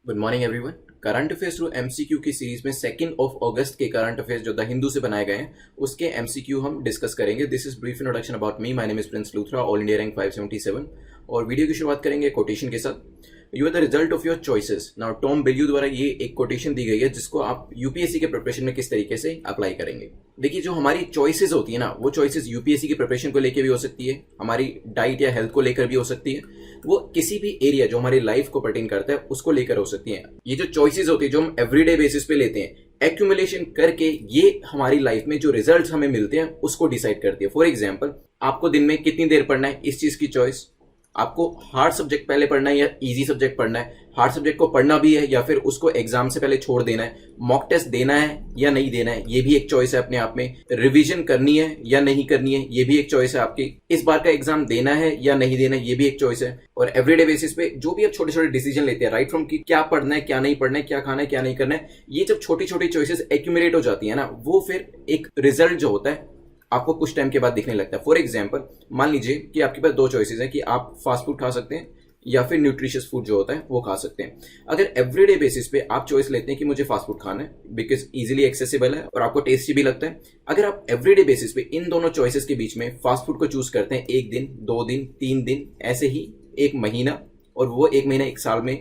Good morning everyone. Current affairs through MCQ की series में 2 अगस्त के करंट अफेयर्स जो द हिंदू से बनाए गए हैं उसके एमसीक्यू हम डिस्कस करेंगे। This is brief introduction about me. My name is Prince Luthra, all India rank 577। और वीडियो की शुरुआत करेंगे कोटेशन के साथ। You are the result of your choices. Now Tom Bilyeu द्वारा ये एक कोटेशन दी गई है जिसको आप यूपीएससी के प्रिपरेशन में किस तरीके से अप्लाई करेंगे। देखिए, जो हमारी चॉइसेस होती है ना, वो चॉइसेस यूपीएससी की प्रिपरेशन को लेकर भी हो सकती है, हमारी डाइट या हेल्थ को लेकर भी हो सकती है, वो किसी भी एरिया जो हमारी लाइफ को पर्टेन करता है उसको लेकर हो सकती है। ये जो चॉइसेस होती है जो हम एवरीडे बेसिस पे लेते हैं, एक्यूमुलेशन करके ये हमारी लाइफ में जो रिजल्ट्स हमें मिलते हैं उसको डिसाइड करती है। फॉर एग्जांपल, आपको दिन में कितनी देर पढ़ना है, इस चीज की चॉइस। आपको हार्ड सब्जेक्ट पहले पढ़ना है या इजी सब्जेक्ट पढ़ना है, हार्ड सब्जेक्ट को पढ़ना भी है या फिर उसको एग्जाम से पहले छोड़ देना है, मॉक टेस्ट देना है या नहीं देना है, ये भी एक चॉइस है अपने आप में। रिवीजन करनी है या नहीं करनी है, ये भी एक चॉइस है आपकी। इस बार का एग्जाम देना है या नहीं देना है, ये भी एक चॉइस है। और एवरीडे बेसिस पे जो भी आप छोटे छोटे डिसीजन लेते हैं, राइट फ्रॉम कि क्या पढ़ना है, क्या नहीं पढ़ना है, क्या खाना है, क्या नहीं करना है, ये जब छोटी छोटी चॉइसेस एक्यूमुलेट हो जाती है ना, वो फिर एक रिजल्ट जो होता है आपको कुछ टाइम के बाद दिखने लगता है। फॉर एग्जाम्पल, मान लीजिए कि आपके पास 2 चॉइसेस हैं कि आप फास्ट फूड खा सकते हैं या फिर न्यूट्रिशियस फूड जो होता है वो खा सकते हैं। अगर एवरीडे बेसिस पे आप चॉइस लेते हैं कि मुझे फास्ट फूड खाना है बिकॉज इजीली एक्सेसिबल है और आपको टेस्टी भी लगता है, अगर आप एवरीडे बेसिस पे इन दोनों चॉइसेस के बीच में फास्ट फूड को चूज करते हैं 1 दिन, 2 दिन, 3 दिन, ऐसे ही 1 महीना, और वो 1 महीना 1 साल में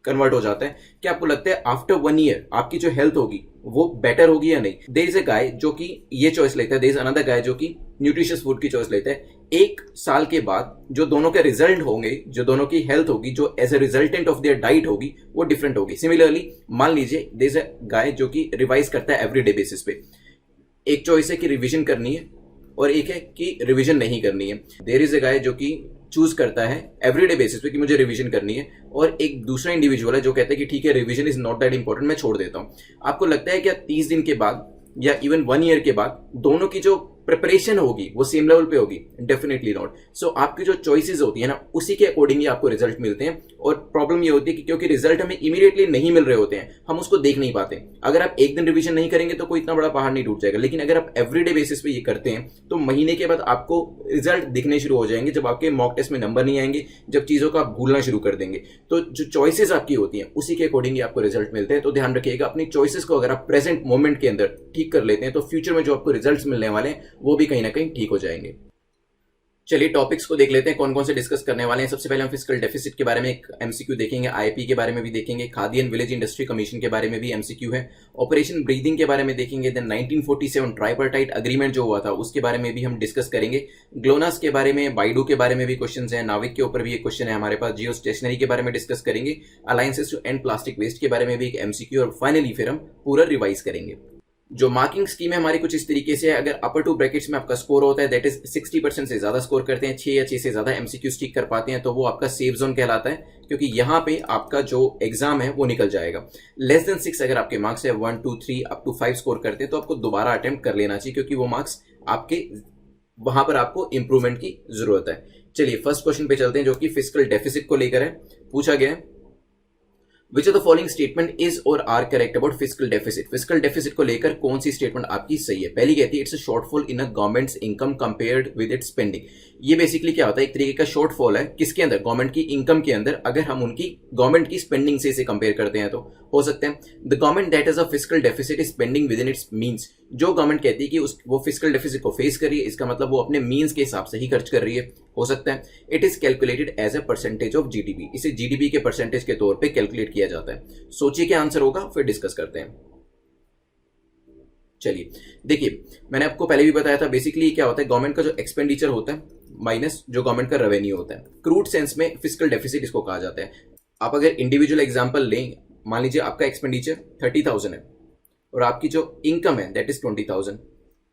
कन्वर्ट हो जाता है, क्या आपको लगता है आफ्टर 1 ईयर आपकी जो हेल्थ होगी वो बेटर होगी या नहीं? देयर इज अ गाय जो कि ये चॉइस लेता है, देयर इज अनदर गाय जो कि न्यूट्रिशियस फूड की चॉइस लेता है। 1 साल के बाद जो दोनों के रिजल्ट होंगे, जो दोनों की हेल्थ होगी, जो as a resultant of their diet होगी, वो डिफरेंट होगी। सिमिलरली, मान लीजिए देयर इज अ गाय जो कि रिवाइज करता है एवरीडे बेसिस पे। एक चॉइस है कि रिविजन करनी है और एक है कि रिविजन नहीं करनी है। देयर इज अ गाय जो कि चूज करता है एवरीडे बेसिस पे कि मुझे रिवीजन करनी है, और एक दूसरा इंडिविजुअल है जो कहता है कि ठीक है, revision is not that important, मैं छोड़ देता हूं। आपको लगता है क्या 30 दिन के बाद या इवन 1 ईयर के बाद दोनों की जो प्रिपरेशन होगी वो सेम लेवल पे होगी? Definitely not. सो आपकी जो चॉइसेस होती है ना, उसी के अकॉर्डिंगली आपको रिजल्ट मिलते हैं। और प्रॉब्लम ये होती है कि क्योंकि रिजल्ट हमें इमीडिएटली नहीं मिल रहे होते हैं, हम उसको देख नहीं पाते। अगर आप 1 दिन रिवीजन नहीं करेंगे तो कोई इतना बड़ा पहाड़ नहीं टूट जाएगा, लेकिन अगर आप एवरीडे बेसिस पे ये करते हैं तो महीने के बाद आपको रिजल्ट दिखने शुरू हो जाएंगे, जब आपके मॉक टेस्ट में नंबर नहीं आएंगे, जब चीजों को आप भूलना शुरू कर देंगे। तो जो चॉइसेस आपकी होती हैं उसी के अकॉर्डिंगली आपको रिजल्ट मिलते हैं। तो ध्यान रखिएगा, अपनी चॉइसेस को अगर आप प्रेजेंट मोमेंट के अंदर ठीक कर लेते हैं तो फ्यूचर में जो आपको रिजल्ट्स मिलने वाले हैं वो भी कहीं ना कहीं ठीक हो जाएंगे। चलिए टॉपिक्स को देख लेते हैं कौन कौन से डिस्कस करने वाले हैं। सबसे पहले हम फिस्कल डेफिसिट के बारे में एक एमसीक्यू देखेंगे, आईपी के बारे में भी देखेंगे, khadi and village industry commission के बारे में भी एमसीक्यू है, ऑपरेशन ब्रीदिंग के बारे में देखेंगे, देन 1947 ट्राइपार्टाइट अग्रीमेंट जो हुआ था उसके बारे में भी हम डिस्कस करेंगे, ग्लोनास के बारे में, बाइडू के बारे में भी क्वेश्चन है, नाविक के ऊपर भी एक क्वेश्चन है हमारे पास, जियो स्टेशनरी के बारे में डिस्कस करेंगे, alliances to end plastic waste के बारे में भी एक एमसीक्यू, और फाइनली फिर हम पूरा रिवाइज करेंगे। जो मार्किंग स्कीम है हमारी कुछ इस तरीके से है। अगर अपर 2 ब्रैकेट्स में आपका स्कोर होता है दैट इज 60% से ज्यादा स्कोर करते हैं, 6 या 6 से ज्यादा एमसीक्यू स्टिक कर पाते हैं, तो वो आपका सेफ जोन कहलाता है, क्योंकि यहाँ पे आपका जो एग्जाम है वो निकल जाएगा। लेस देन 6 अगर आपके मार्क्स है 1, 2, 3 अप टू 5 स्कोर करते हैं तो आपको दोबारा अटेम्प्ट कर लेना चाहिए, क्योंकि वो मार्क्स आपके वहां पर आपको इंप्रूवमेंट की जरूरत है। चलिए फर्स्ट क्वेश्चन पे चलते हैं जो कि फिस्कल डेफिसिट को लेकर है। पूछा गया है Which of the following statement is or are correct about fiscal deficit? Fiscal deficit को लेकर कौन सी स्टेटमेंट आपकी सही है? पहली कहती है it's a shortfall in a governments income compared with its spending. ये बेसिकली क्या होता है, एक तरीके का शॉर्टफॉल है किसके अंदर, गवर्नमेंट की इनकम के अंदर, अगर हम उनकी गवर्नमेंट की स्पेंडिंग से इसे कंपेयर करते हैं तो हो सकते हैं। The government that is a fiscal deficit is spending with in its means. जो गवर्नमेंट कहती है कि वो फिस्कल डेफिसिट को फेस कर रही है, इसका मतलब वो अपने मीन्स के हिसाब से ही खर्च कर रही है, हो सकता है। It is calculated as a percentage of GDP, इसे जीडीपी के परसेंटेज के तौर पे कैलकुलेट किया जाता है। सोचिए क्या आंसर होगा, फिर डिस्कस करते हैं। चलिए देखिए, मैंने आपको पहले भी बताया था बेसिकली क्या होता है, गवर्नमेंट का जो एक्सपेंडिचर होता है माइनस जो गवर्नमेंट का रेवेन्यू होता है, क्रूड सेंस में फिस्कल डेफिसिट इसको कहा जाता है। आप अगर इंडिविजुअल एग्जांपल लें, मान लीजिए आपका एक्सपेंडिचर 30,000 है और आपकी जो इनकम है दैट इज 20,000,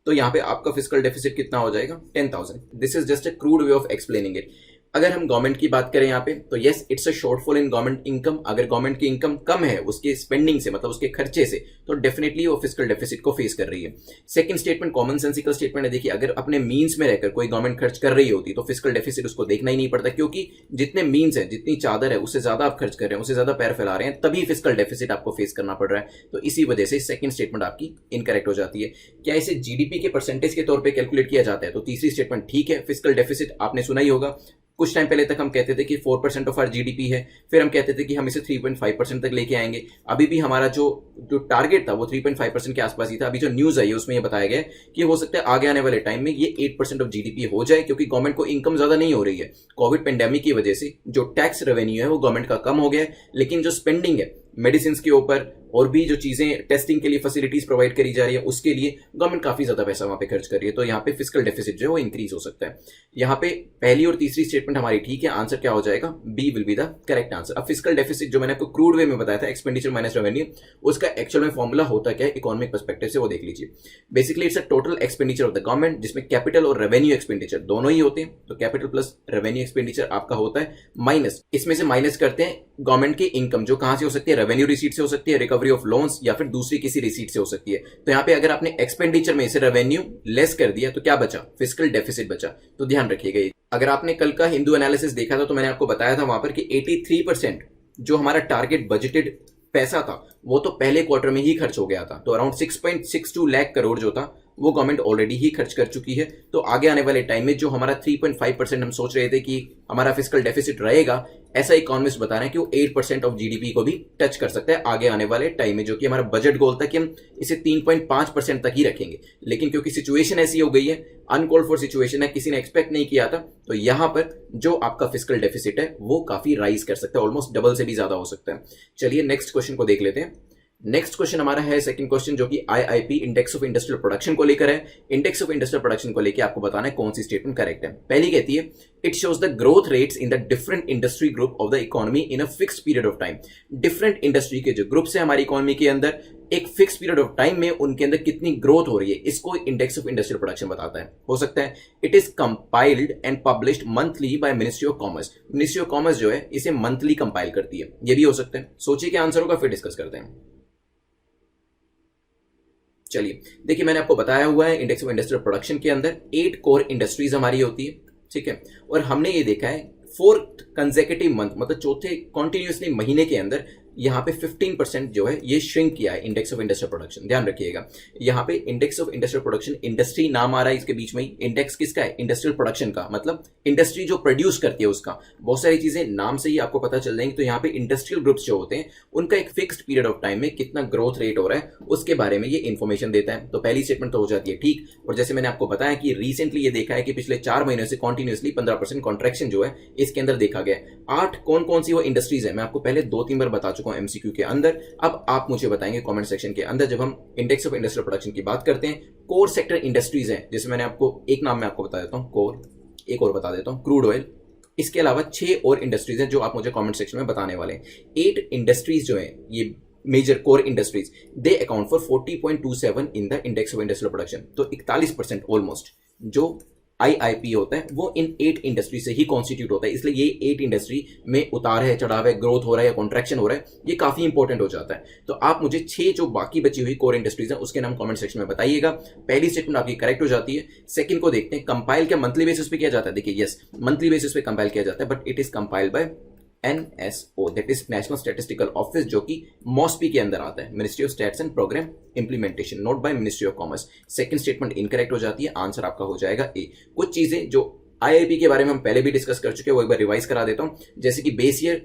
तो यहाँ पे आपका फिस्कल डेफिसिट कितना हो जाएगा, 10,000। This is just a crude way of explaining it. अगर हम गवर्नमेंट की बात करें यहाँ पे तो yes it's a shortfall in government income. अगर गवर्नमेंट की इनकम कम है उसके स्पेंडिंग से, मतलब उसके खर्चे से, तो डेफिनेटली वो फिस्कल डेफिसिट को फेस कर रही है। Second statement common sensical statement है। देखिए, अगर अपने मीन्स में रहकर कोई गवर्नमेंट खर्च कर रही होती तो फिस्कल डेफिसिट उसको देखना ही नहीं पड़ता, क्योंकि जितने मीन्स है, जितनी चादर है, उससे ज्यादा आप खर्च कर रहे हैं, उससे ज्यादा पैर फैला रहे हैं, तभी फिस्कल डेफिसिट आपको फेस करना पड़ रहा है। तो इसी वजह से सेकंड स्टेटमेंट आपकी इनकरेक्ट हो जाती है। क्या इसे जीडीपी के परसेंटेज के तौर पर कैलकुलेट किया जाता है? तो तीसरी स्टेटमेंट ठीक है। फिस्कल डेफिसिट आपने सुना ही होगा, कुछ टाइम पहले तक हम कहते थे कि 4% ऑफ आर जीडीपी है, फिर हम कहते थे कि हम इसे 3.5% तक लेके आएंगे। अभी भी हमारा जो टारगेट था वो 3.5% के आसपास ही था। अभी जो न्यूज आई है उसमें ये बताया गया है कि हो सकता है आगे आने वाले टाइम में ये 8% ऑफ जीडीपी हो जाए, क्योंकि गवर्नमेंट को इनकम ज्यादा नहीं हो रही है। कोविड पेंडेमिक की वजह से जो टैक्स रेवेन्यू है वो गवर्नमेंट का कम हो गया है, लेकिन जो स्पेंडिंग है मेडिसिन के ऊपर और भी जो चीजें टेस्टिंग के लिए फैसिलिटीज प्रोवाइड करी जा रही है उसके लिए गवर्नमेंट काफी ज्यादा पैसा वहां पे खर्च कर रही है। तो यहाँ पे फिस्कल डेफिसिट जो है वो इंक्रीज हो सकता है। यहाँ पे पहली और तीसरी स्टेटमेंट हमारी ठीक है, आंसर क्या हो जाएगा, B will be the correct answer. अब फिस्कल डेफिसिट जो मैंने आपको क्रूड वे में बताया था, एक्सपेंडिचर माइनस रेवेन्यू, उसका एक्चुअल में फॉर्मूला होता क्या है इकोनॉमिक पर्सपेक्टिव से वो देख लीजिए। Basically it's a total expenditure of the government, जिसमें कैपिटल और रेवेन्यू एक्सपेंडिचर दोनों ही होते हैं। तो कैपिटल प्लस रेवेन्यू एक्सपेंडिचर आपका होता है माइनस, इसमें से माइनस करते हैं गवर्नमेंट की इनकम, जो कहां से हो सकती है, रेवेन्यू रिसीट से हो सकती है, रिकवरी ऑफ लोन्स, या फिर दूसरी किसी रिसीट से हो सकती है। तो यहां पे अगर आपने एक्सपेंडिचर में से रेवेन्यू लेस कर दिया तो क्या बचा, फिस्कल डेफिसिट बचा। तो ध्यान रखिएगा। अगर आपने कल का हिंदू एनालिसिस देखा था तो मैंने आपको बताया था वहां पर कि 83% जो हमारा टारगेट बजटेड पैसा था वो तो पहले क्वार्टर में ही खर्च हो गया था। तो अराउंड 6.62 लाख करोड़ जो था वो गवर्नमेंट ऑलरेडी ही खर्च कर चुकी है। तो आगे आने वाले टाइम में जो हमारा 3.5% हम सोच रहे थे कि हमारा फिस्कल डेफिसिट रहेगा, ऐसा इकोनॉमिस्ट बता रहे हैं कि वो 8% ऑफ जीडीपी को भी टच कर सकता है आगे आने वाले टाइम में, जो कि हमारा बजट गोल था कि हम इसे 3.5% तक ही रखेंगे। लेकिन क्योंकि सिचुएशन ऐसी हो गई है, अनकॉल्ड फॉर सिचुएशन है, किसी ने एक्सपेक्ट नहीं किया था, तो यहां पर जो आपका फिस्कल डेफिसिट है वो काफी राइज कर सकता है, ऑलमोस्ट डबल से भी ज्यादा हो सकता है। चलिए नेक्स्ट क्वेश्चन को देख लेते हैं। नेक्स्ट क्वेश्चन हमारा है सेकंड क्वेश्चन, जो कि IIP index of industrial production को लेकर है। इंडेक्स ऑफ इंडस्ट्रियल प्रोडक्शन को लेकर आपको बताना है कौन सी स्टेटमेंट करेक्ट है। पहली कहती है it shows the growth rates in the different industry group of the economy in a fixed period of time. Different industry के जो ग्रुप्स है हमारी इकोनॉमी के अंदर, एक फिक्स पीरियड ऑफ टाइम में उनके अंदर कितनी ग्रोथ हो रही है, इसको इंडेक्स ऑफ इंडस्ट्रियल प्रोडक्शन बताता है। हो सकता है it is compiled and published monthly bye ministry of commerce. Ministry of commerce जो है इसे मंथली कंपाइल करती है, ये भी हो सकता है। सोचिए क्या आंसर होगा, फिर डिस्कस करते हैं। चलिए देखिए, मैंने आपको बताया हुआ है इंडेक्स ऑफ इंडस्ट्रियल प्रोडक्शन के अंदर 8 कोर इंडस्ट्रीज हमारी होती है, ठीक है। और हमने ये देखा है 4th कंसेक्यूटिव मंथ, मतलब चौथे कॉन्टिन्यूसली महीने के अंदर यहाँ पे 15% जो है ये श्रिंक किया है इंडेक्स ऑफ इंडस्ट्रियल प्रोडक्शन। ध्यान रखिएगा, यहाँ पे index of industrial production, industry नाम आ रहा है इसके बीच में ही, इंडेक्स किसका है, इंडस्ट्रियल प्रोडक्शन का, मतलब इंडस्ट्री जो प्रोड्यूस करती है उसका। बहुत सारी चीजें नाम से ही आपको पता चल जाएंगी। तो यहाँ पे इंडस्ट्रियल ग्रुप्स जो होते हैं उनका एक फिक्स्ड पीरियड ऑफ टाइम में कितना ग्रोथ रेट हो रहा है उसके बारे में ये इन्फॉर्मेशन देता है। तो पहली स्टेटमेंट तो हो जाती है ठीक। और जैसे मैंने आपको बताया कि रिसेंटली ये देखा है कि पिछले 4 महीनों से कॉन्टिन्यूसली 15% कॉन्ट्रैक्शन जो है इसके अंदर देखा गया है। 8 कौन कौन सी वो इंडस्ट्रीज है मैं आपको पहले 2-3 बार बता चुका हूं एमसीक्यू के अंदर। अब आप मुझे बताएंगे कमेंट सेक्शन के अंदर, जब हम इंडेक्स ऑफ इंडस्ट्रियल प्रोडक्शन की बात करते हैं, कोर सेक्टर इंडस्ट्रीज हैं, जैसे मैंने आपको एक नाम मैं आपको बता देता हूं कोर, एक और बता देता हूं क्रूड ऑयल। इसके अलावा 6 और इंडस्ट्रीज हैं जो आप मुझे कमेंट सेक्शन में बताने वाले हैं। 8 इंडस्ट्रीज जो है ये major core industries, they account for 40.27 in the index of industrial production. तो 41% ऑलमोस्ट जो आईआईपी होता है वो इन 8 इंडस्ट्री से ही कॉन्स्टिट्यूट होता है। इसलिए ये 8 इंडस्ट्री में उतार है, चढ़ाव है, ग्रोथ हो रहा है या कॉन्ट्रैक्शन हो रहा है, ये काफी इंपॉर्टेंट हो जाता है। तो आप मुझे 6 जो बाकी बची हुई कोर इंडस्ट्रीज हैं उसके नाम कमेंट सेक्शन में बताइएगा। पहली स्टेटमेंट आपकी करेक्ट हो जाती है। सेकंड को देखते हैं, कंपाइल क्या मंथली बेसिस पे किया जाता है। देखिए यस, मंथली बेसिस पे कंपाइल किया जाता है, but it is compiled by NSO, that is national statistical office, जो कि मॉस्पी के अंदर आता है, ministry of stats and programme implementation, not by ministry of commerce. Second statement incorrect हो जाती है, आंसर आपका हो जाएगा ए। कुछ चीजें जो आईआईपी के बारे में हम पहले भी डिस्कस कर चुके हैं वो एक बार रिवाइज करा देता हूं। जैसे कि बेस ईयर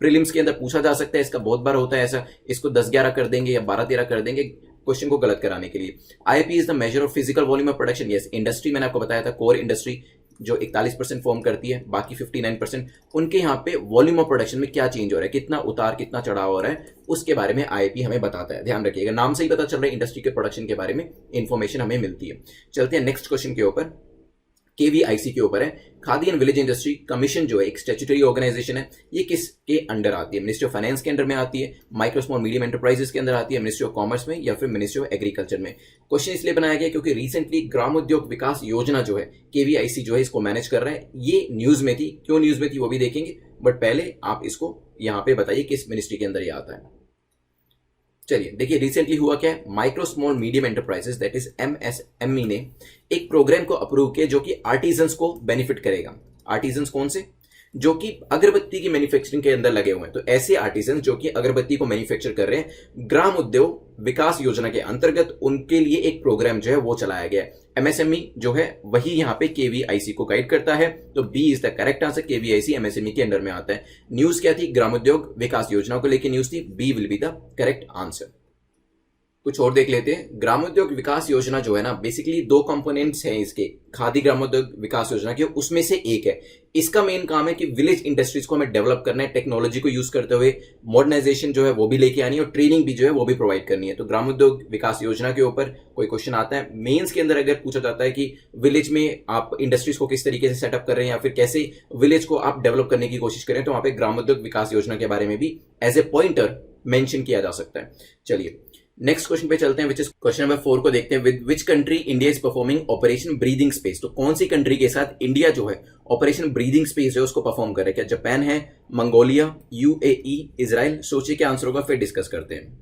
प्रीलिम्स के अंदर पूछा जा सकता है, इसका बहुत बार होता है ऐसा, इसको 10-11 कर देंगे या 12-13 कर देंगे क्वेश्चन को गलत कराने के लिए। IIP is the measure of physical volume of production. Yes, industry मैंने आपको बताया था, कोर इंडस्ट्री जो 41% फॉर्म करती है, बाकी 59% उनके यहाँ पे वॉल्यूम ऑफ प्रोडक्शन में क्या चेंज हो रहा है, कितना उतार कितना चढ़ाव हो रहा है, उसके बारे में आईआईपी हमें बताता है। ध्यान रखिएगा, नाम से ही पता चल रहा है इंडस्ट्री के प्रोडक्शन के बारे में इंफॉर्मेशन हमें मिलती है। चलते हैं नेक्स्ट क्वेश्चन के ऊपर, केवीआईसी के ऊपर है। Khadi and village industry commission जो है एक स्टैट्यूटरी ऑर्गेनाइजेशन है, ये किसके अंडर आती है, मिनिस्ट्री ऑफ फाइनेंस के अंडर में आती है, माइक्रो स्मॉल मीडियम एंटरप्राइजेस के अंदर आती है, मिनिस्ट्री ऑफ कॉमर्स में, या फिर मिनिस्ट्री ऑफ एग्रीकल्चर में। क्वेश्चन इसलिए बनाया गया क्योंकि रिसेंटली ग्राम उद्योग विकास योजना जो है केवीआईसी जो है इसको मैनेज कर रहा है। ये न्यूज में थी, क्यों न्यूज में थी वो भी देखेंगे, बट पहले आप इसको यहाँ पे बताइए किस मिनिस्ट्री के अंदर ये आता है। चलिए देखिए, रिसेंटली हुआ क्या है, micro small medium enterprises that is MSME ने एक प्रोग्राम को अप्रूव किया जो कि आर्टिजन्स को बेनिफिट करेगा। आर्टिजन्स कौन से, जो कि अगरबत्ती की मैन्युफैक्चरिंग के अंदर लगे हुए हैं। तो ऐसे आर्टिजन जो कि अगरबत्ती को मैन्युफैक्चर कर रहे हैं, ग्राम उद्योग विकास योजना के अंतर्गत उनके लिए एक प्रोग्राम जो है वो चलाया गया है। एमएसएमई जो है वही यहाँ पे केवीआईसी को गाइड करता है। तो B is the correct answer, KVIC MSME के अंडर में आता है। न्यूज क्या थी? ग्राम उद्योग विकास योजना को लेकर न्यूज थी। B will be the correct answer. कुछ और देख लेते हैं। ग्रामोद्योग विकास योजना जो है ना, बेसिकली दो कंपोनेंट्स हैं इसके, खादी ग्रामोद्योग विकास योजना के, उसमें से एक है। इसका मेन काम है कि विलेज इंडस्ट्रीज को हमें डेवलप करना है, टेक्नोलॉजी को यूज करते हुए मॉडर्नाइजेशन जो है वो भी लेके आनी है और ट्रेनिंग भी जो है वो भी प्रोवाइड करनी है। तो ग्रामोद्योग विकास योजना के ऊपर कोई क्वेश्चन आता है मेंस के अंदर, अगर पूछा जाता है कि विलेज में आप इंडस्ट्रीज को किस तरीके से सेटअप कर रहे हैं या फिर कैसे विलेज को आप डेवलप करने की कोशिश करें, तो वहां पे ग्रामोद्योग विकास योजना के बारे में भी एज ए पॉइंटर मेंशन किया जा सकता है। चलिए नेक्स्ट क्वेश्चन पे चलते हैं, विच इज क्वेश्चन नंबर 4 को देखते हैं। With which country India is performing operation breathing space? तो कौन सी कंट्री के साथ इंडिया जो है ऑपरेशन ब्रीदिंग स्पेस है उसको परफॉर्म कर रहा है? क्या जापान है, मंगोलिया, यूएई, इजराइल? सोचिए क्या आंसर होगा, फिर डिस्कस करते हैं।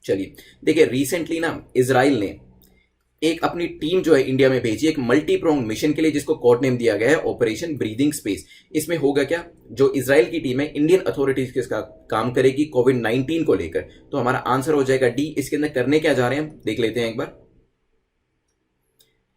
चलिए देखिए, रिसेंटली ना इजराइल ने एक अपनी टीम जो है इंडिया में भेजी, एक मल्टी प्रोंग मिशन के लिए, जिसको कोड नेम दिया गया है ऑपरेशन ब्रीदिंग स्पेस। इसमें होगा क्या, जो इजराइल की टीम है इंडियन अथॉरिटीज के साथ काम करेगी कोविड-19 को लेकर। तो हमारा आंसर हो जाएगा डी। इसके अंदर करने क्या जा रहे हैं हम देख लेते हैं एक बार।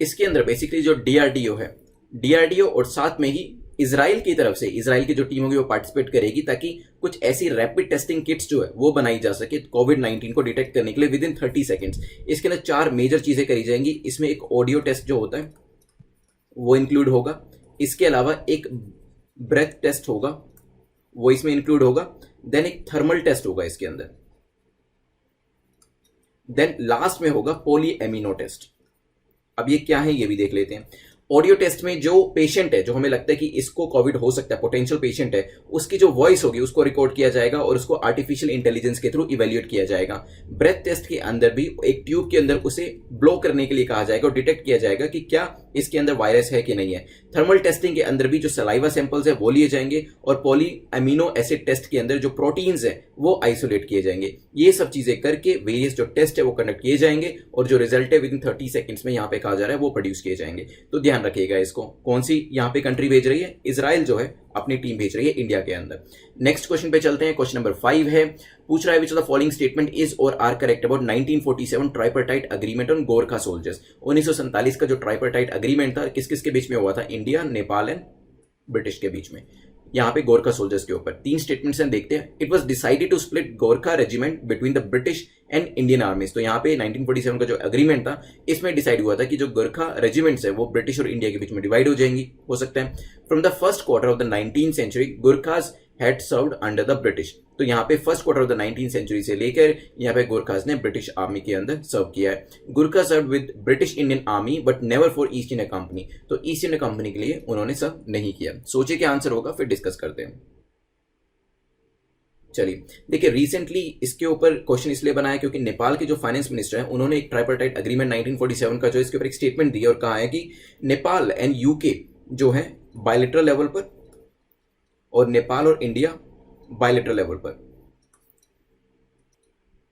इसके अंदर बेसिकली जो डीआरडीओ है, डीआरडीओ और साथ में ही इजराइल की तरफ से इजराइल की जो टीम होगी वो पार्टिसिपेट करेगी, ताकि कुछ ऐसी रैपिड टेस्टिंग किट्स जो है वो बनाई जा सके कोविड-19 को डिटेक्ट करने के लिए विद इन 30 सेकेंड्स। इसके अंदर 4 मेजर चीजें करी जाएंगी। इसमें एक ऑडियो टेस्ट जो होता है वो इंक्लूड होगा, इसके अलावा एक ब्रेथ टेस्ट होगा वो इसमें इंक्लूड होगा, देन एक थर्मल टेस्ट होगा इसके अंदर, देन लास्ट में होगा पॉली एमिनो टेस्ट। अब ये क्या है ये भी देख लेते हैं। ऑडियो टेस्ट में जो पेशेंट है, जो हमें लगता है कि इसको कोविड हो सकता है, पोटेंशियल पेशेंट है, उसकी जो वॉइस होगी उसको रिकॉर्ड किया जाएगा और उसको आर्टिफिशियल इंटेलिजेंस के थ्रू इवेल्युएट किया जाएगा। ब्रेथ टेस्ट के अंदर भी एक ट्यूब के अंदर उसे ब्लो करने के लिए कहा जाएगा और डिटेक्ट किया जाएगा कि क्या इसके अंदर वायरस है कि नहीं है। थर्मल टेस्टिंग के अंदर भी जो सलाइवा सैंपल्स है वो लिए जाएंगे और पॉली एमिनो एसिड टेस्ट के अंदर जो प्रोटीन्स है वो आइसोलेट किए जाएंगे। ये सब चीजें करके वेरियस जो टेस्ट है वो कंडक्ट किए जाएंगे और जो रिजल्ट है विद इन 30 सेकंड्स में यहाँ पे कहा जा रहा है वो प्रोड्यूस किए जाएंगे। तो ध्यान रखिएगा इसको। कौन सी यहाँ पे कंट्री भेज रही है? इजराइल जो है अपनी टीम भेज रही है इंडिया के अंदर। नेक्स्ट क्वेश्चन पे चलते हैं। क्वेश्चन नंबर 5 है, पूछ रहा है which of the following statement is और are correct about 1947 tripartite agreement on Gorkha soldiers. 1947 का जो ट्राइपार्टाइट अग्रीमेंट था किस किस के बीच में हुआ था? इंडिया, नेपाल एंड ब्रिटिश के बीच में। यहाँ पे गोरखा सोल्जर्स के ऊपर 3 स्टेटमेंट्स हैं, देखते हैं। It was decided to split Gorkha regiment between the British and Indian armies. तो यहाँ पे 1947 का जो एग्रीमेंट था इसमें डिसाइड हुआ था कि जो गोरखा रेजिमेंट्स है वो ब्रिटिश और इंडिया के बीच में डिवाइड हो जाएंगी, हो सकता है। From the first quarter of the 19th century Gorkhas had served under the British. तो यहाँ पे first quarter of the 19th century से लेकर यहाँ पे गोरखाज ने ब्रिटिश आर्मी के अंदर सर्व किया है। Gorkha serve with British Indian army but never for East India company. तो ईस्ट इंडिया कंपनी के लिए उन्होंने सर्व नहीं किया। सोचिए क्या आंसर होगा, फिर डिस्कस करते हैं। चलिए देखिए, रिसेंटली इसके ऊपर क्वेश्चन इसलिए बनाया क्योंकि नेपाल के जो फाइनेंस मिनिस्टर हैं उन्होंने एक ट्राइपार्टाइट एग्रीमेंट 1947 का जो इसके ऊपर एक स्टेटमेंट दिया और कहा है कि नेपाल एंड यूके जो है बायलैटरल लेवल पर और नेपाल और इंडिया बायलैटरल लेवल पर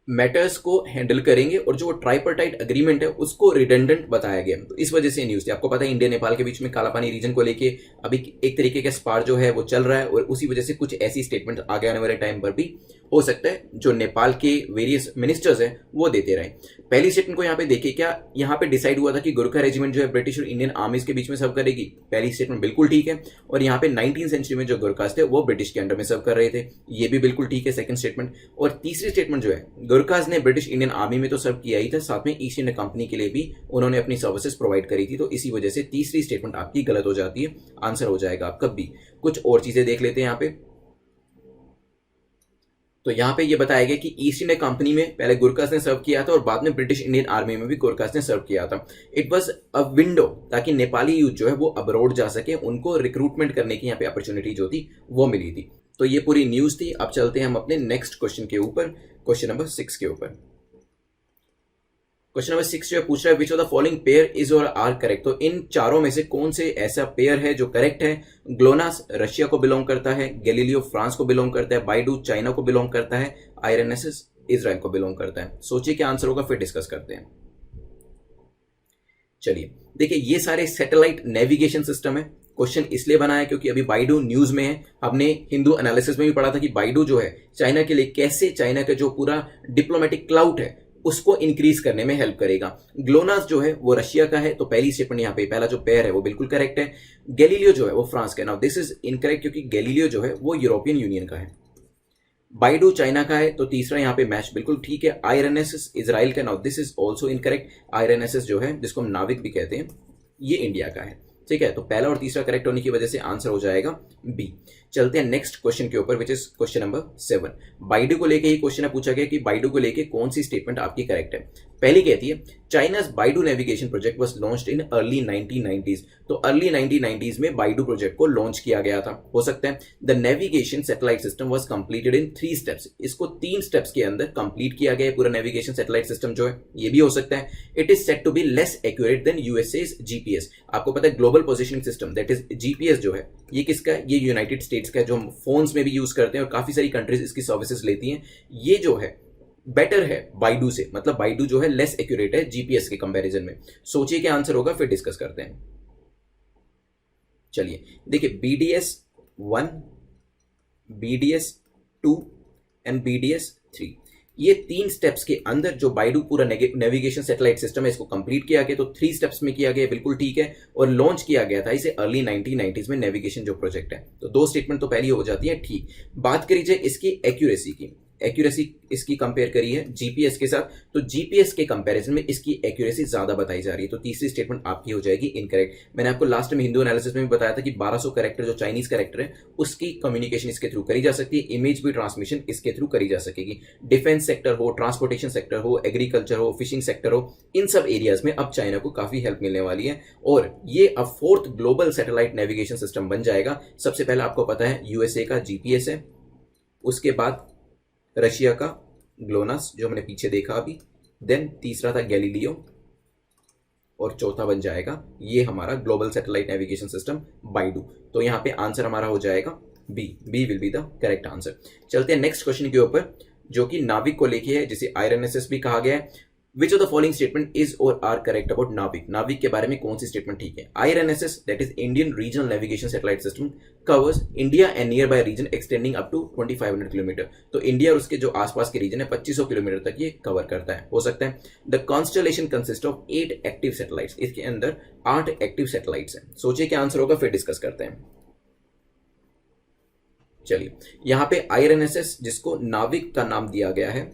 मैटर्स को हैंडल करेंगे और जो ट्राइपार्टाइट एग्रीमेंट है उसको रिडंडेंट बताया गया। तो इस वजह से न्यूज थी। आपको पता है इंडिया नेपाल के बीच में काला पानी रीजन को लेके अभी एक तरीके का स्पार जो है वो चल रहा है और उसी वजह से कुछ ऐसी स्टेटमेंट आगे आने वाले टाइम पर भी हो सकता है जो नेपाल के वेरियस मिनिस्टर्स हैं वो देते रहे। पहली स्टेटमेंट को यहाँ पे देखिए, क्या यहाँ पे डिसाइड हुआ था कि गोरखा रेजिमेंट जो है ब्रिटिश और इंडियन आर्मीज के बीच में सर्व करेगी। पहली स्टेटमेंट बिल्कुल ठीक है। और यहाँ पे 19th सेंचुरी में जो गोरखास थे वो ब्रिटिश के अंडर में सर्व कर रहे थे, ये भी बिल्कुल ठीक है सेकंड स्टेटमेंट। और तीसरी स्टेटमेंट जो है, गोरखास ने ब्रिटिश इंडियन आर्मी में तो सर्व किया ही था, साथ में ईस्ट इंडिया कंपनी के लिए भी उन्होंने अपनी सर्विसेज प्रोवाइड करी थी। तो इसी वजह से तीसरी स्टेटमेंट आपकी गलत हो जाती है, आंसर हो जाएगा आपका बी। कुछ और चीजें देख लेते हैं यहाँ पे। तो यहाँ पे ये बताया गया कि ईस्ट इंडिया कंपनी में पहले गोरखास ने सर्व किया था और बाद में ब्रिटिश इंडियन आर्मी में भी गोरखास ने सर्व किया था। इट वाज अ विंडो, ताकि नेपाली यूथ जो है वो अब्रॉड जा सके, उनको रिक्रूटमेंट करने की यहाँ पे अपॉर्चुनिटी जो थी वो मिली थी। तो ये पूरी न्यूज थी। अब चलते हैं हम अपने नेक्स्ट क्वेश्चन के ऊपर, क्वेश्चन नंबर 6 के ऊपर। क्वेश्चन नंबर 6 जो पूछ रहा है which of the following pair is और आर करेक्ट। तो इन चारों में से कौन से ऐसा पेयर है जो करेक्ट है? ग्लोनास रशिया को बिलोंग करता है, गैलीलियो फ्रांस को बिलोंग करता है, बाइडू चाइना को बिलोंग करता है, आईआरएनएस इजराइल को बिलोंग करता है। सोचिए क्या आंसर होगा, फिर डिस्कस करते हैं। चलिए देखिए, ये सारे सैटेलाइट नेविगेशन सिस्टम है। क्वेश्चन इसलिए बना है क्योंकि अभी बाइडू न्यूज में है। हमने हिंदू एनालिसिस में भी पढ़ा था कि बाइडू जो है चाइना के लिए कैसे चाइना का जो पूरा डिप्लोमेटिक क्लाउट है उसको इंक्रीज करने में हेल्प करेगा। ग्लोनास जो है वो रशिया का है, तो पहली स्टेटमेंट यहाँ पे पहला जो पेयर है वो बिल्कुल करेक्ट है। गैलीलियो जो है वो फ्रांस का है। नाउ दिस इज इनकरेक्ट क्योंकि गैलीलियो जो है वो यूरोपियन यूनियन का है। बाइडू चाइना का है, तो तीसरा यहाँ पे मैच बिल्कुल ठीक है। आईआरएनएस इजराइल का। Now this is also incorrect. IRNS जो है जिसको हम नाविक भी कहते हैं ये इंडिया का है। ठीक है, तो पहला और तीसरा करेक्ट होने की वजह से आंसर हो जाएगा बी। चलते हैं नेक्स्ट क्वेश्चन के ऊपर which is question number 7। BeiDou को लेके ही क्वेश्चन पूछा गया कि बाइडू को लेके कौन सी स्टेटमेंट आपकी करेक्ट है। पहली कहती है China's BeiDou navigation project was launched in early 1990s। तो अर्ली 1990s में बाइडू प्रोजेक्ट को लॉन्च किया गया था, हो सकता है। The navigation satellite system was completed in 3 steps. इसको 3 स्टेप्स के अंदर कंप्लीट किया गया पूरा नेविगेशन सैटेलाइट सिस्टम जो है, ये भी हो सकता है। It is set to be less accurate than USA's GPS. आपको पता है global positioning system that is GPS जो है ये किसका है, ये यूनाइटेड स्टेट्स का, जो हम फोन्स में भी यूज करते हैं और काफी सारी कंट्रीज इसकी सर्विसेज लेती हैं। ये जो है बेटर है बाइडू से, मतलब बाइडू जो है लेस एक्यूरेट है जीपीएस के कंपैरिजन में। सोचिए क्या आंसर होगा, फिर डिस्कस करते हैं। चलिए देखिए, BDS 1, BDS 2 एंड BDS 3, ये 3 स्टेप्स के अंदर जो बाइडू पूरा नेविगेशन सैटेलाइट सिस्टम है इसको कंप्लीट किया गया। तो 3 स्टेप्स में किया गया, बिल्कुल ठीक है। और लॉन्च किया गया था इसे अर्ली 1990s में नेविगेशन जो प्रोजेक्ट है। तो 2 स्टेटमेंट तो पहली हो जाती है ठीक। बात करी जाए इसकी एक्यूरेसी की, एक्यूरेसी इसकी कंपेयर करी है जीपीएस के साथ, तो जीपीएस के कंपैरिजन में इसकी एक्यूरेसी ज्यादा बताई जा रही है। तो तीसरी स्टेटमेंट आपकी हो जाएगी इनकरेक्ट। मैंने आपको लास्ट में हिंदू एनालिसिस में भी बताया था कि 1200 कैरेक्टर जो चाइनीज कैरेक्टर है उसकी कम्युनिकेशन इसके थ्रू करी जा सकती है, इमेज भी ट्रांसमिशन इसके थ्रू करी जा सकेगी। डिफेंस सेक्टर हो, ट्रांसपोर्टेशन सेक्टर हो, एग्रीकल्चर हो, फिशिंग सेक्टर हो, इन सब एरियाज में अब चाइना को काफी हेल्प मिलने वाली है और ये अब 4th global satellite navigation system बन जाएगा। सबसे पहले आपको पता है यूएसए का जीपीएस है, उसके बाद रशिया का ग्लोनास जो हमने पीछे देखा अभी, देन तीसरा था गैलीलियो और चौथा बन जाएगा ये हमारा global satellite navigation system BeiDou. तो यहां पे आंसर हमारा हो जाएगा B. B will be the correct answer. चलते हैं नेक्स्ट क्वेश्चन के ऊपर जो कि नाविक को लेके है, जिसे आईआरएनएस भी कहा गया है। Which of the following statement is or are correct about नाविक? नाविक के बारे में कौन सी स्टेटमेंट ठीक है? IRNSS, that is Indian Regional Navigation Satellite System, covers India and nearby region extending up to 2500 kilometre. तो इंडिया और उसके जो आसपास के रीजन है 2500 किलोमीटर तक ये कवर करता है, हो सकता है। The constellation consist of 8 active satellites. इसके अंदर 8 एक्टिव सैटेलाइट्स हैं। सोचिए क्या आंसर होगा, फिर डिस्कस करते हैं। चलिए यहां पे IRNSS जिसको नाविक का नाम दिया गया है,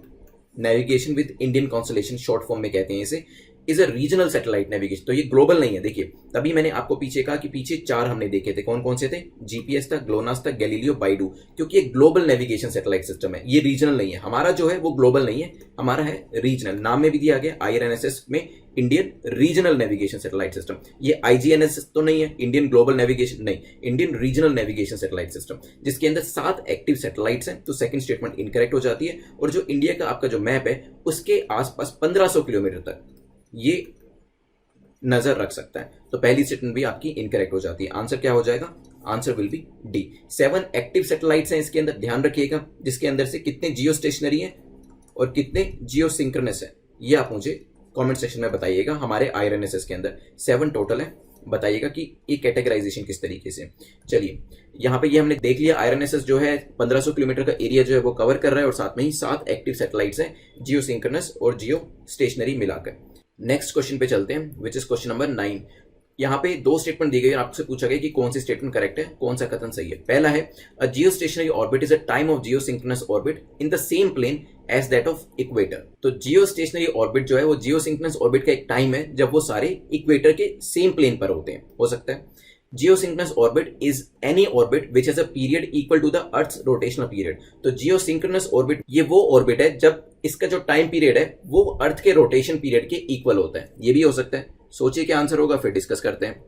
navigation with Indian constellation short form में कहते हैं इसे, is a regional satellite navigation. तो ये ग्लोबल नहीं है। देखिए तभी मैंने आपको पीछे कहा कि पीछे 4 हमने देखे थे, कौन कौन से थे? जीपीएस था, ग्लोनास था, गैलीलियो, बाइडू, क्योंकि ये ग्लोबल नेविगेशन सैटेलाइट सिस्टम है, ये रीजनल नहीं है। हमारा जो है वो ग्लोबल नहीं है, हमारा है रीजनल। नाम में भी दिया गया आईआरएनएस में Indian regional navigation satellite system. ये आईजीएनएस तो नहीं है, इंडियन ग्लोबल नेविगेशन नहीं, Indian regional navigation satellite system, जिसके अंदर 7 एक्टिव सैटेलाइट्स हैं। तो सेकंड स्टेटमेंट इनकरेक्ट हो जाती है। और जो इंडिया का आपका जो मैप है उसके आसपास 1500 किलोमीटर तक ये नजर रख सकता है। तो पहली स्टेटमेंट भी आपकी इनकरेक्ट हो जाती है। आंसर क्या हो जाएगा? Answer will B D. 7 active satellites हैं इसके अंदर, ध्यान रखिएगा, जिसके अंदर से कितने जियो स्टेशनरी हैं और कितने जियो सिंक्रोनस है, ये आप मुझे कमेंट सेक्शन में बताइएगा। हमारे आईआरएनएस के अंदर 7 टोटल है, बताइएगा कि ये कैटेगराइजेशन किस तरीके से। चलिए यहाँ पे ये हमने देख लिया, आईआरएनएस जो है 1500 किलोमीटर का एरिया जो है वो कवर कर रहा है और साथ में ही 7 एक्टिव सैटेलाइट्स हैं, जियो सिंक्रोनस और जियो स्टेशनरी मिलाकर। नेक्स्ट क्वेश्चन पे चलते हैं, विच इज क्वेश्चन नंबर 9। यहाँ पे 2 स्टेटमेंट दी गई और आपसे पूछा गया कि कौन सी स्टेटमेंट करेक्ट है, कौन सा कथन सही है। पहला है a geostationary orbit is a time of geosynchronous orbit in the same plane as that of equator. तो जियो स्टेशनरी ऑर्बिट जो है वो जियो सिंक्रोनस ऑर्बिट का एक टाइम है जब वो सारे इक्वेटर के सेम प्लेन पर होते हैं, हो सकता है। Geosynchronous orbit is any orbit which has a period equal to the Earth's rotational period। तो geosynchronous orbit ये वो ऑर्बिट है जब इसका जो टाइम पीरियड है वो अर्थ के रोटेशन पीरियड के इक्वल होता है, ये भी हो सकता है। सोचिए क्या आंसर होगा, फिर डिस्कस करते हैं।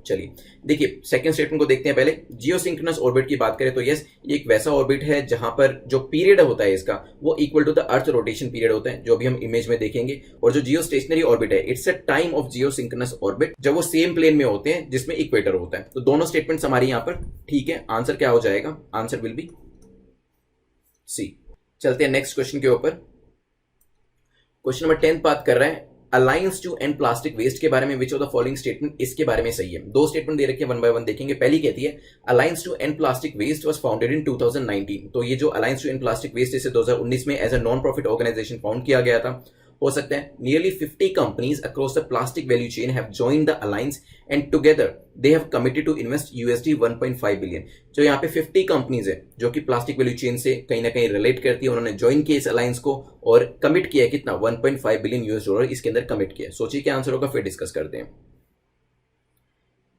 चलिए देखिए सेकंड स्टेटमेंट को देखते हैं। पहले जियोसिंक्रोनस ऑर्बिट की बात करें तो यस, ये एक वैसा ऑर्बिट है जहां पर जो पीरियड होता है इसका वो equal to the earth rotation period होता है, जो भी हम इमेज में देखेंगे। और जो जियो स्टेशनरी ऑर्बिट है it's a time of geosynchronous orbit, जब वो सेम प्लेन में होते हैं जिसमें इक्वेटर होता है। तो दोनों स्टेटमेंट्स हमारी यहां पर ठीक है। आंसर क्या हो जाएगा? Answer will be C. चलते हैं नेक्स्ट क्वेश्चन के ऊपर। क्वेश्चन नंबर 10 बात कर रहे हैं alliance to end plastic waste के बारे में which of the following statement इसके बारे में सही है। दो स्टेटमेंट दे रखे हैं, वन बाय वन देखेंगे। पहली कहती है alliance to end plastic waste was founded in 2019। तो ये जो alliance to end plastic waste इसे 2019 में as a non profit organisation found किया गया था। हो सकता है nearly 50 companies across the plastic value chain have joined the alliance and together they have committed to invest USD 1.5 billion. जो यहाँ पे 50 कंपनीज है जो कि प्लास्टिक वैल्यू चेन से कहीं ना कहीं रिलेट करती है, उन्होंने ज्वाइन किया इस अलायंस को और कमिट किया कितना, 1.5 बिलियन US डॉलर इसके अंदर कमिट किया। सोचिए क्या आंसर होगा, फिर डिस्कस करते हैं।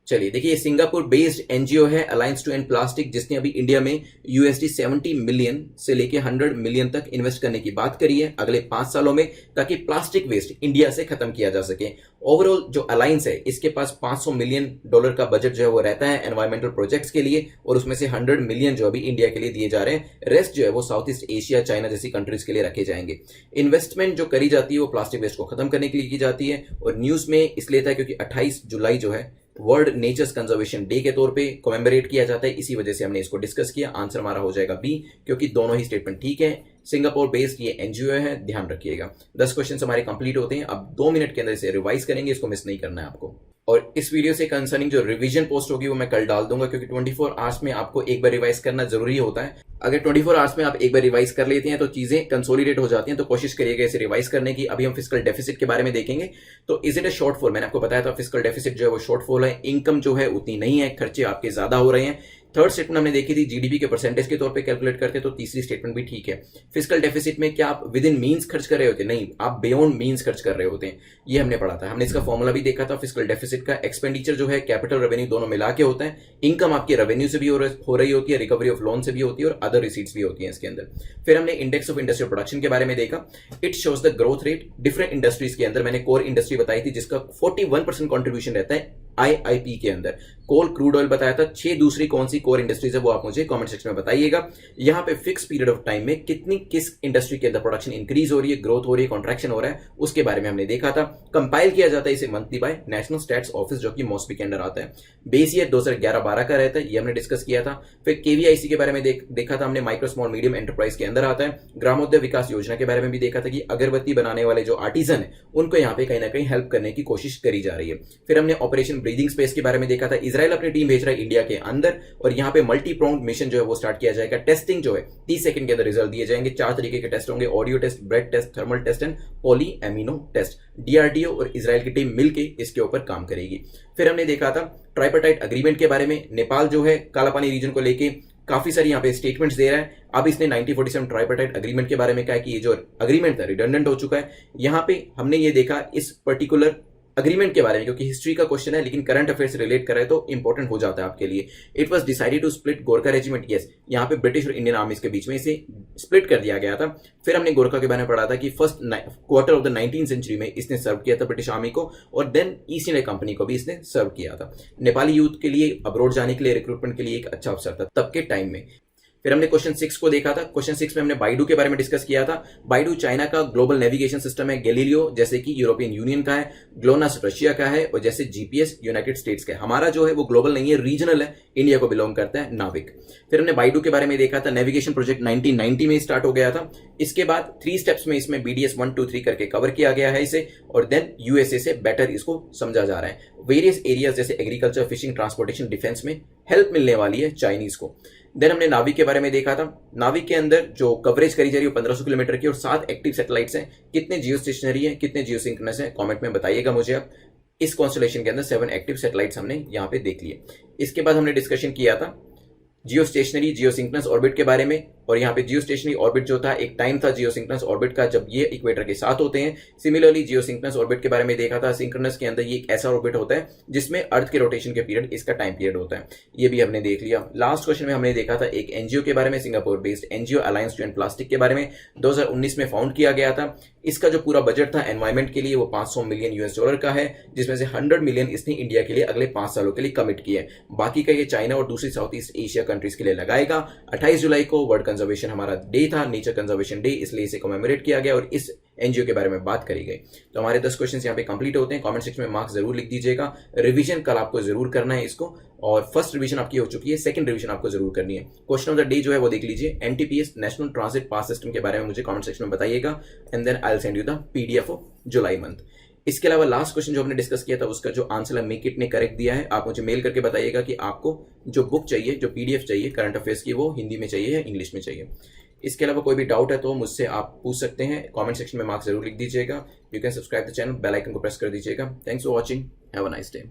चलिए देखिए, सिंगापुर बेस्ड एनजीओ है अलायंस टू एंड प्लास्टिक, जिसने अभी इंडिया में USD 70 मिलियन से लेके 100 मिलियन तक इन्वेस्ट करने की बात करी है अगले 5 सालों में, ताकि प्लास्टिक वेस्ट इंडिया से खत्म किया जा सके। ओवरऑल जो अलायंस है इसके पास $500 मिलियन का बजट जो है वो रहता है एनवायरमेंटल प्रोजेक्ट्स के लिए, और उसमें से 100 मिलियन जो अभी इंडिया के लिए दिए जा रहे हैं, रेस्ट जो है वो साउथ ईस्ट एशिया, चाइना जैसी कंट्रीज के लिए रखे जाएंगे। इन्वेस्टमेंट जो करी जाती है वो प्लास्टिक वेस्ट को खत्म करने के लिए की जाती है, और न्यूज में इसलिए था क्योंकि 28 जुलाई जो है वर्ल्ड नेचर्स कंजर्वेशन डे के तौर पे कमेमोरेट किया जाता है, इसी वजह से हमने इसको डिस्कस किया। आंसर हमारा हो जाएगा बी, क्योंकि दोनों ही स्टेटमेंट ठीक है। सिंगापुर बेस्ड ये एनजीओ है, ध्यान रखिएगा। 10 क्वेश्चन हमारे कंप्लीट होते हैं, अब 2 मिनट के अंदर इसे रिवाइज करेंगे, इसको मिस नहीं करना है आपको। और इस वीडियो से कंसर्निंग जो रिवीजन पोस्ट होगी वो मैं कल डाल दूंगा, क्योंकि 24 आवर्स में आपको एक बार रिवाइज करना जरूरी होता है। अगर 24 आवर्स में आप एक बार रिवाइज कर लेते हैं तो चीजें कंसोलिडेट हो जाती हैं, तो कोशिश करिएगा इसे रिवाइज करने की। अभी हम फिस्कल डेफिसिट के बारे में देखेंगे। तो इज इट अ शॉर्टफॉल, मैंने आपको बताया था फिस्कल डेफिसिट जो है वो शॉर्टफॉल है, इनकम जो है उतनी नहीं है, खर्चे आपके ज्यादा हो रहे हैं। थर्ड स्टेटमेंट हमने देखी थी जीडीपी के परसेंटेज के तौर पे कैलकुलेट करते, तो तीसरी स्टेटमेंट भी ठीक है। फिस्कल डेफिसिट में क्या आप विद इन मीन्स खर्च कर रहे होते, नहीं, आप बियॉन्ड मीन्स खर्च कर रहे होते हैं, ये हमने पढ़ा था। हमने इसका फॉर्मूला भी देखा था। फिस्कल डेफिसिट का एक्सपेंडिचर जो है कैपिटल रेवेन्यू दोनों मिला के होता है, इनकम आपकी रेवेन्यू से भी हो रही होती है, रिकवरी ऑफ लोन से भी होती है, और अदर रिसीट्स भी होती है इसके अंदर। फिर हमने इंडेक्स ऑफ इंडस्ट्रियल प्रोडक्शन के बारे में देखा। It shows the growth rate different industries के अंदर। मैंने कोर इंडस्ट्री बताई थी जिसका 41% कॉन्ट्रीब्यूशन रहता है IIP के अंदर। कोल, क्रूड ऑयल बताया था। 6 दूसरी कौन सी कोर इंडस्ट्रीज है वो आप मुझे कमेंट सेक्शन में बताइएगा। यहाँ पे फिक्स पीरियड ऑफ टाइम में किस इंडस्ट्री के अंदर प्रोडक्शन इंक्रीज हो रही है, ग्रोथ हो रही है, कॉन्ट्रैक्शन हो रहा है, उसके बारे में हमने देखा था। कंपाइल किया जाता है इसे monthly by national stats office, जो कि मॉस्पी के अंडर आता है। बेस ईयर 2011-12 का रहता है, ये हमने डिस्कस किया था। फिर KVIC के बारे में देखा था हमने, माइक्रो स्मॉल मीडियम एंटरप्राइज के अंदर आता है। ग्रामोदय विकास योजना के बारे में भी देखा था कि अगरबत्ती बनाने वाले जो आर्टिजन है उनको यहाँ पे कहीं ना कहीं हेल्प करने की कोशिश करी जा रही है। फिर हमने ऑपरेशन ब्रीदिंग स्पेस के बारे में देखा था। इजराइल अपनी टीम भेज रहा है इंडिया के अंदर, और यहाँ पे मल्टी प्रोंग मिशन जो है वो स्टार्ट किया जाएगा। टेस्टिंग जो है 30 सेकंड के अंदर रिजल्ट दिए जाएंगे। 4 तरीके के टेस्ट होंगे, audio test, breath test, thermal test and poly amino test. DRDO और इजराइल की टीम मिलके इसके ऊपर काम करेगी। फिर हमने देखा था ट्राइपार्टाइट अग्रीमेंट के बारे में। नेपाल जो है कालापानी रीजन को लेके काफी सारी यहाँ पे स्टेटमेंट्स दे रहा है। अब इसने 1947 ट्राइपार्टाइट अग्रीमेंट के बारे में कहा कि ये जो अग्रीमेंट था रिडंडेंट हो चुका है। यहाँ पे हमने ये देखा इस पर्टिकुलर अग्रीमेंट के बारे में, क्योंकि हिस्ट्री का क्वेश्चन है लेकिन करंट अफेयर से रिलेट कर रहा है तो इंपॉर्टेंट हो जाता है आपके लिए। It was decided to split Gorkha regiment. Yes, यहाँ पे ब्रिटिश और इंडियन आर्मीज के बीच में इसे स्प्लिट कर दिया गया था। फिर हमने गोरखा के बारे में पढ़ा था कि first quarter of the 19th century में इसने सर्व किया था ब्रिटिश आर्मी को, और देन ईस्ट इंडिया कंपनी को भी इसने सर्व किया था। नेपाली यूथ के लिए अब्रॉड जाने के लिए, रिक्रूटमेंट के लिए एक अच्छा अवसर था तब के टाइम में। फिर हमने क्वेश्चन 6 को देखा था। क्वेश्चन 6 में हमने बाइडू के बारे में डिस्कस किया था। बाइडू चाइना का ग्लोबल नेविगेशन सिस्टम है, गैलीलियो जैसे कि यूरोपियन यूनियन का है, ग्लोनास रशिया का है, और जैसे GPS यूनाइटेड स्टेट्स का है। हमारा जो है वो ग्लोबल नहीं है, रीजनल है, इंडिया को बिलोंग करता है, नाविक। फिर हमने बाइडू के बारे में देखा था। नेविगेशन प्रोजेक्ट 1990 में स्टार्ट हो गया था। इसके बाद 3 स्टेप्स में इसमें BDS 1, 2, 3 करके कवर किया गया है इसे, और देन USA से बेटर इसको समझा जा रहा है। वेरियस एरियाज जैसे एग्रीकल्चर, फिशिंग, ट्रांसपोर्टेशन, डिफेंस में हेल्प मिलने वाली है चाइनीज को। देन हमने नाविक के बारे में देखा था। नाविक के अंदर जो कवरेज करी जा रही है 1500 किलोमीटर की, और 7 एक्टिव सैटेलाइट्स हैं। कितने जियो स्टेशनरी है, कितने जियो सिंक्रोनस है, कमेंट में बताइएगा मुझे आप। इस कॉन्स्टलेशन के अंदर 7 एक्टिव सैटेलाइट्स हमने यहाँ पे देख लिए। इसके बाद हमने डिस्कशन किया था जियो स्टेशनरी, जियो सिंक्रोनस ऑर्बिट के बारे में, और यहाँ पे जियो स्टेशनरी ऑर्बिट जो था, एक टाइम था जियो सिंक्रोनस ऑर्बिट का जब ये इक्वेटर के साथ होते हैं। सिमिलरली जियो सिंक्रोनस ऑर्बिट के बारे में देखा था। सिंक्रोनस के अंदर ये एक ऐसा ऑर्बिट होता है जिसमें अर्थ के रोटेशन के पीरियड इसका टाइम पीरियड होता है, ये भी हमने देख लिया। लास्ट क्वेश्चन में हमने देखा था एक एनजीओ के बारे में, Singapore based NGO alliance to end plastic के बारे में, 2019 में फाउंड किया गया था। इसका जो पूरा बजट था एनवायरमेंट के लिए वो $500 मिलियन US का है, जिसमें से 100 मिलियन इसने इंडिया के लिए अगले 5 सालों के लिए कमिट किया है। बाकी का ये चाइना और दूसरी साउथ ईस्ट एशिया कंट्रीज के लिए लगाएगा। 28 जुलाई को वर्ल्ड कंजर्वेशन हमारा डे था, नेचर कंजर्वेशन डे, इसलिए इसे कमेमोरेट किया गया और इस एनजीओ के बारे में बात करी गई। तो हमारे 10 क्वेश्चन यहाँ पे कंप्लीट होते हैं। कमेंट सेक्शन में मार्क्स जरूर लिख दीजिएगा। रिवीजन कल आपको जरूर करना है इसको, और फर्स्ट रिवीजन आपकी हो चुकी है, सेकंड रिवीजन आपको जरूर करनी है। क्वेश्चन ऑफ द डे जो है वो देख लीजिए। NTPS national transit pass system के बारे में मुझे कमेंट सेक्शन में बताइएगा, and then I will send you the PDF of July month. इसके अलावा लास्ट क्वेश्चन जो हमने डिस्कस किया था उसका जो आंसर है मेक इट ने करेक्ट दिया है। आप मुझे मेल करके बताइएगा कि आपको जो बुक चाहिए, जो पीडीएफ चाहिए करंट अफेयर्स की, वो हिंदी में चाहिए या इंग्लिश में चाहिए। इसके अलावा कोई भी डाउट है तो मुझसे आप पूछ सकते हैं, कमेंट सेक्शन में मार्क्स जरूर लिख दीजिएगा। You can subscribe the channel, bell icon को प्रेस कर दीजिएगा। Thanks for watching, have a nice day.